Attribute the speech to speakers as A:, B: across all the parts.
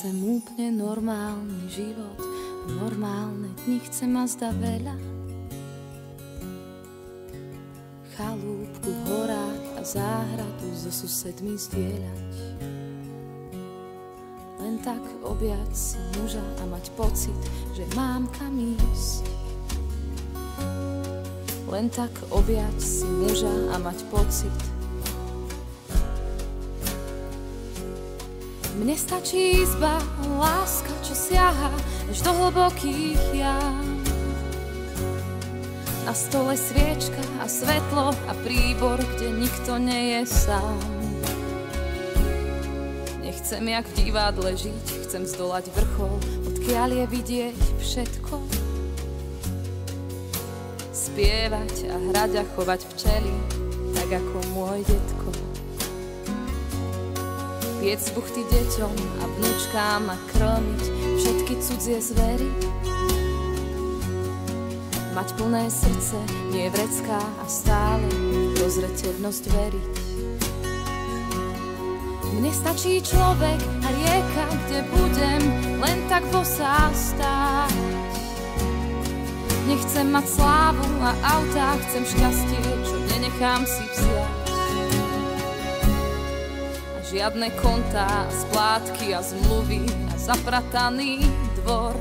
A: Chcem úplne normálny život, normálne dni chcem a zda veľa. Chalúbku v horách a záhradu so susedmi zdieľať. Len tak objať si muža a mať pocit, že mám kam ísť. Len tak objať si muža a mať pocit. Mne stačí izba, láska, čo siaha až do hlbokých jam. Na stole sviečka a svetlo a príbor, kde nikto nie je sám. Nechcem jak v divadle žiť, chcem zdolať vrchol, odkiaľ je vidieť všetko. Spievať a hrať a chovať včely, tak ako môj detko. Piec buchty deťom a vnúčkám a krmiť všetky cudzie zvery. Mať plné srdce, nie vrecká a stále dozreteľnosť veriť. Mne stačí človek a rieka, kde budem len tak bosá stáť. Nechcem mať slávu a autá, chcem šťastie, čo nenechám si vziať. Žiadne kontá, splátky a zmluvy a zaprataný dvor.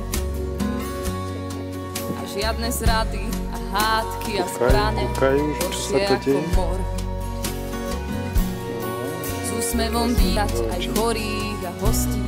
A: A žiadne zrady a hádky a zbrane horšie ako mor. S úsmevom vítať aj chorých a hostí